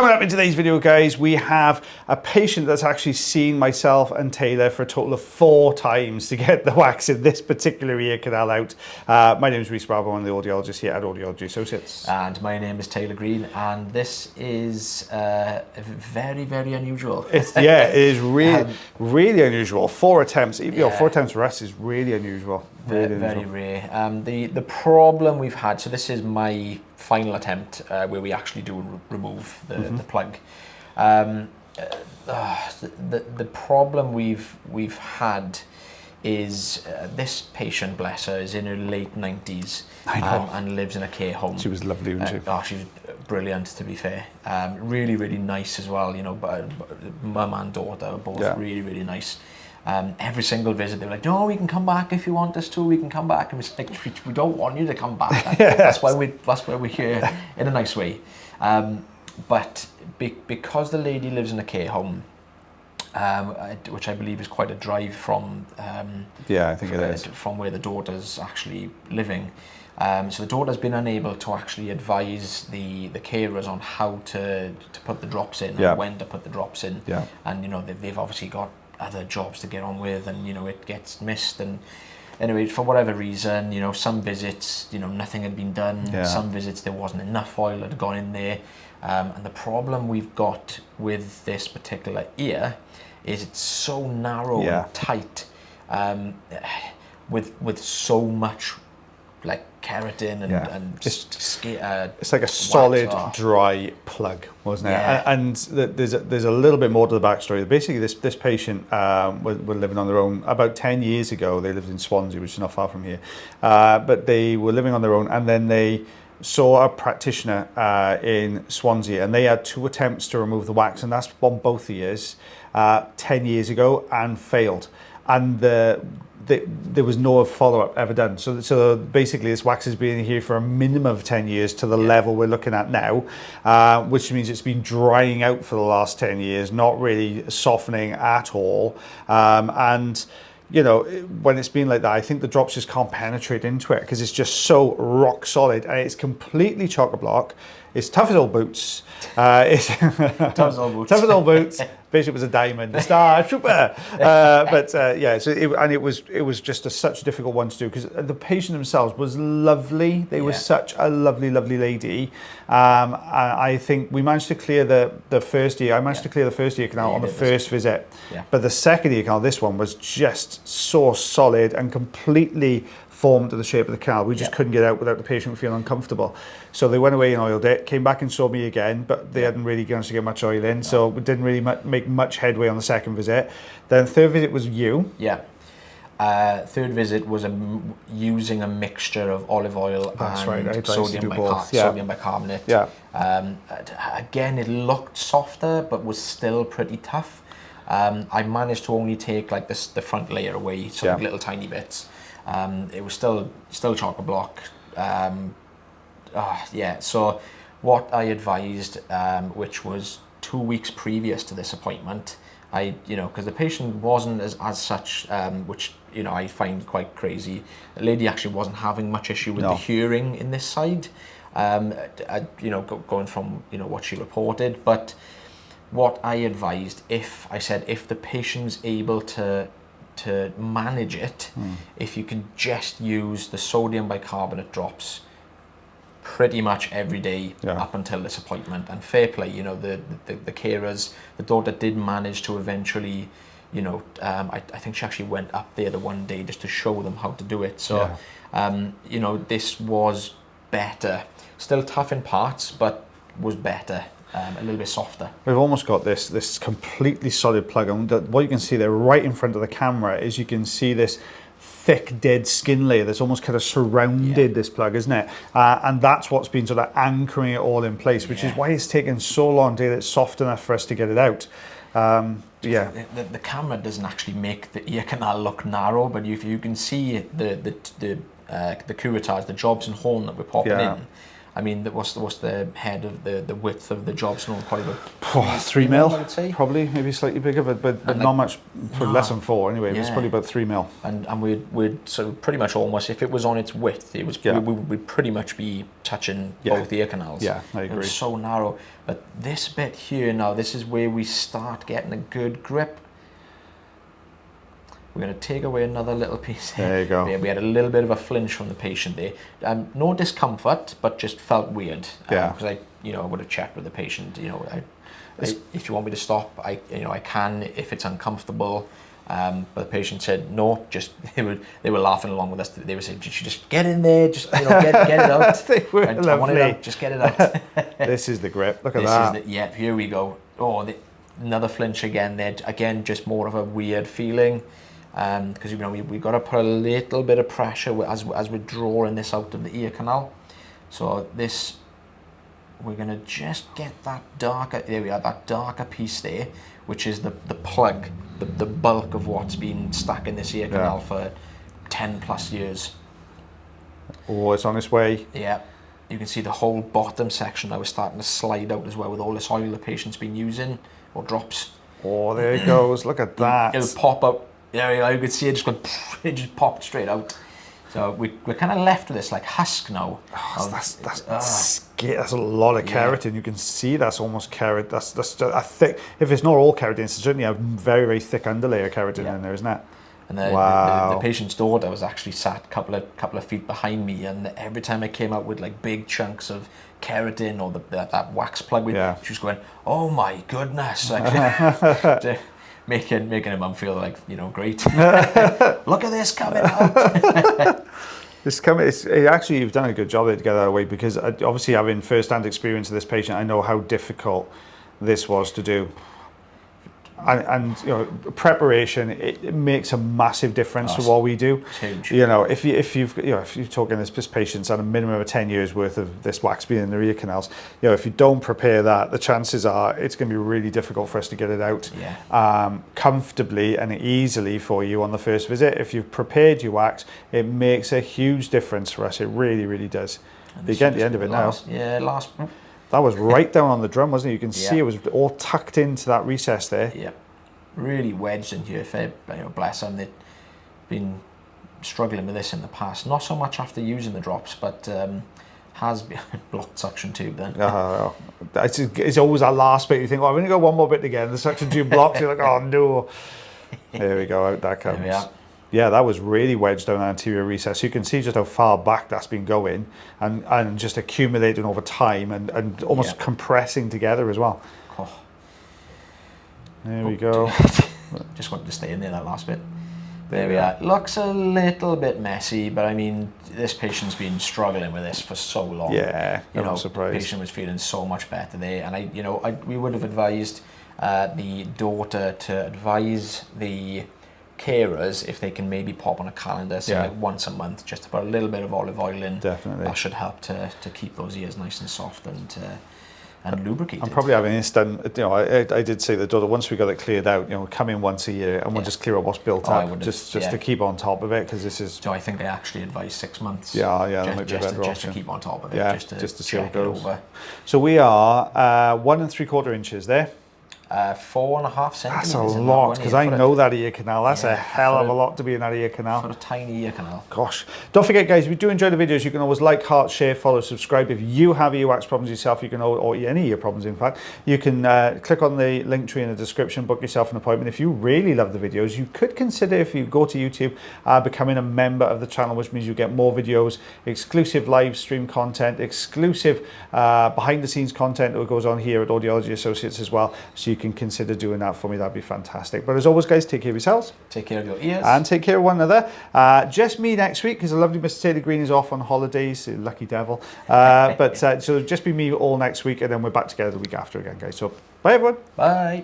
Coming up in today's video, guys, we have a patient that's actually seen myself and Taylor for a total of 4 times to get the wax in this particular ear canal out. My name is Rhys, Barber, one of the audiologists here at Audiology Associates. And my name is Taylor Green, and this is very, very unusual. It is really, really unusual. 4 attempts, 4 attempts for us is really unusual. Really very rare. The problem we've had, so this is my final attempt where we actually do remove the plug. The problem we've had is this patient, bless her, is in her late 90s and lives in a care home. She was lovely, wasn't she? She was brilliant, to be fair. Really, really nice as well. You know, mum and daughter are both really, really nice. Every single visit they were like, no, we can come back if you want us to, we can come back. And it's like, we don't want you to come back. That's why we're here, in a nice way. But because the lady lives in a care home, which I believe is quite a drive from I think it is, from where the daughter's actually living. So the daughter's been unable to actually advise the carers on how to put the drops in and when to put the drops in. And you know, they've obviously got other jobs to get on with, and you know, it gets missed. And anyway, for whatever reason, you know, some visits, you know, nothing had been done. Some visits there wasn't enough oil that had gone in there. And the problem we've got with this particular ear is it's so narrow and tight, with so much like keratin and it's like a solid dry plug, wasn't it? And there's a little bit more to the backstory. Basically, this patient were living on their own about 10 years ago. They lived in Swansea, which is not far from here, but they were living on their own, and then they saw a practitioner in Swansea, and they had 2 attempts to remove the wax, and that's on both ears 10 years ago, and failed. And there was no follow-up ever done. So basically this wax has been here for a minimum of 10 years to the level we're looking at now, which means it's been drying out for the last 10 years, not really softening at all. And you know, when it's been like that, I think the drops just can't penetrate into it because it's just so rock solid, and it's completely chock-a-block. It's tough as old boots. It's tough as old boots. Tough as old boots. Bishop was a diamond, a star, trooper. So it was just such a difficult one to do because the patient themselves was lovely. They were such a lovely, lovely lady. I think we managed to clear the first ear. I managed to clear the first ear canal on the first visit, but the second ear canal, this one was just so solid and completely formed to the shape of the canal. We just couldn't get out without the patient feeling uncomfortable. So they went away and oiled it, came back and saw me again, but they hadn't really managed to get much oil in, so we didn't really make much headway on the second visit. Then third visit was you. Third visit was using a mixture of olive oil and sodium bicarbonate. Again, it looked softer, but was still pretty tough. I managed to only take like the front layer away, so like little tiny bits. It was still chock-a-block. So what I advised, which was 2 weeks previous to this appointment, because the patient wasn't as such, which, you know, I find quite crazy. The lady actually wasn't having much issue with the hearing in this side, going from, you know, what she reported. But what I advised, if the patient's able to manage it, if you can just use the sodium bicarbonate drops pretty much every day up until this appointment, and fair play, you know, the carers, the daughter did manage to eventually, you know, I think she actually went up there the one day just to show them how to do it. So you know, this was better, still tough in parts, but was better. A little bit softer. We've almost got this completely solid plug, and what you can see there right in front of the camera is you can see this thick dead skin layer that's almost kind of surrounded this plug, isn't it? And that's what's been sort of anchoring it all in place, which is why it's taken so long to get it soft enough for us to get it out. The camera doesn't actually make the ear canal look narrow, but if you can see the curettage, the jobs and horn that we're popping in, I mean, what's the head of the width of the job stone? Probably about 3 mil, I would say. probably, maybe slightly bigger, but like, not much, less than 4 anyway. It's probably about 3 mil. And we'd sort of pretty much almost, if it was on its width, it was we'd pretty much be touching both ear canals. Yeah, I agree. It was so narrow. But this bit here now, this is where we start getting a good grip. We're going to take away another little piece here. There you go. We had a little bit of a flinch from the patient there. No discomfort, but just felt weird. Because I would have checked with the patient. If you want me to stop, I can if it's uncomfortable. But the patient said no. Just they were laughing along with us. They were saying, just get in there, just get it out. They were I want it out. Just get it out. This is the grip. Look at that. Here we go. Oh, another flinch again. There again, just more of a weird feeling. Because we've got to put a little bit of pressure as we're drawing this out of the ear canal. So this, we're going to just get that darker, there we are, that darker piece there, which is the plug, the bulk of what's been stuck in this ear canal for 10 plus years. Oh, it's on its way. Yeah, you can see the whole bottom section now is starting to slide out as well with all this oil the patient's been using, or drops. Oh, there it goes, look at that. It'll pop out. There you go, you can see it just going, it just popped straight out. So we're kind of left with this like husk now. Oh, that's a lot of keratin. You can see that's almost keratin. That's just a thick, if it's not all keratin, it's certainly a very, very thick underlayer of keratin in there, isn't it? And the patient's daughter was actually sat a couple of feet behind me, and every time I came out with like big chunks of keratin or that wax plug, she was going, "Oh my goodness!" Like, making her mum feel like, great. Look at this coming out. Actually, you've done a good job of it to get that away, because obviously having first-hand experience of this patient, I know how difficult this was to do. And preparation, it makes a massive difference to what we do. Huge. If you're talking this patient's had a minimum of 10 years worth of this wax being in their ear canals, if you don't prepare that, the chances are it's going to be really difficult for us to get it out comfortably and easily for you on the first visit. If you've prepared your wax, it makes a huge difference for us. It really, really does. You get the end of it now. That was right down on the drum, wasn't it? You can see it was all tucked into that recess there. Yep. Really wedged in here. Bless them. They've been struggling with this in the past. Not so much after using the drops, but has been blocked suction tube then. It's always that last bit. You think, I've only got one more bit to get. The suction tube blocks. You're like, oh no. There we go. Out that comes. There we are. Yeah, that was really wedged down the anterior recess. You can see just how far back that's been going and just accumulating over time and almost compressing together as well. Oh. There we go. Just wanted to stay in there, that last bit. There we are. Looks a little bit messy, but I mean, this patient's been struggling with this for so long. Yeah, I'm not surprised. The patient was feeling so much better there, and we would have advised the daughter to advise the carers if they can maybe pop on a calendar, say like once a month, just to put a little bit of olive oil in. Definitely. That should help to keep those ears nice and soft and lubricated. I'm probably having this done. I did say to the daughter, once we got it cleared out, come in once a year and we'll just clear up what's built up, just to keep on top of it, because this is. So I think they actually advise 6 months. That might be better just to keep on top of it. Just to see how it goes. Over. So we are 1 3/4 inches there. 4.5 centimeters. That's a lot, because I know that ear canal. That's a hell of a lot to be in that ear canal. For a tiny ear canal. Gosh. Don't forget, guys, if you do enjoy the videos, you can always like, heart, share, follow, subscribe. If you have earwax problems yourself, you can, or any ear problems, in fact, you can click on the link tree in the description, book yourself an appointment. If you really love the videos, you could consider, if you go to YouTube, becoming a member of the channel, which means you get more videos, exclusive live stream content, exclusive behind the scenes content that goes on here at Audiology Associates as well. So you can consider doing that for me. That'd be fantastic. But as always, guys, take care of yourselves. Take care of your ears. And take care of one another. Just me next week, because the lovely Mr. Taylor Green is off on holidays. Lucky devil. So just be me all next week, and then we're back together the week after again, guys. So bye, everyone. Bye.